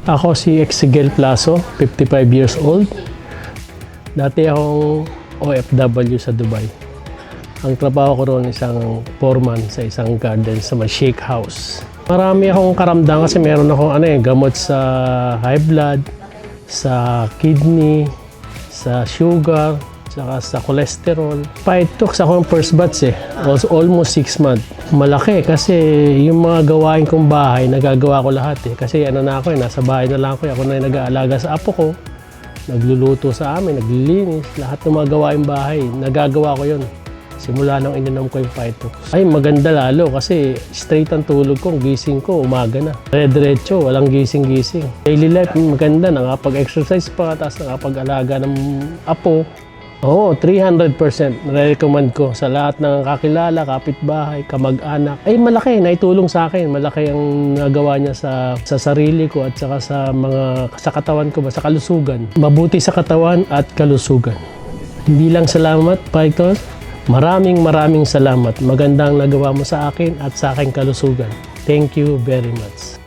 Ako si Exigel Plaso, 55 years old. Dati akong OFW sa Dubai. Ang trabaho ko roon isang foreman sa isang garden sa may shake house. Marami akong karamdaman kasi meron akong gamot sa high blood, sa kidney, sa sugar, saka sa cholesterol. Pa-tox ako ng first batch Also almost 6 months. Malaki kasi yung mga gawain kong bahay, nagagawa ko lahat Kasi nasa bahay na lang ako. Ako na yung nag-aalaga sa apo ko. Nagluluto sa amin, naglilinis. Lahat ng mga gawain bahay, nagagawa ko yun. Simula nang ininom ko yung Pa-tox. Ay, maganda lalo kasi straight ang tulog ko, gising ko, umaga na. Diretso, walang gising-gising. Daily life, maganda, nakapag-exercise pa, tapos nakapag-alaga ng apo. Oo, 300%. Nare-recommend ko sa lahat ng kakilala, kapitbahay, kamag-anak. Ay, malaki, naitulong sa akin. Malaki ang nagawa niya sa sarili ko at saka sa katawan ko, sa kalusugan. Mabuti sa katawan at kalusugan. Hindi lang salamat, Pa-tox. Maraming salamat. Magandang nagawa mo sa akin at sa aking kalusugan. Thank you very much.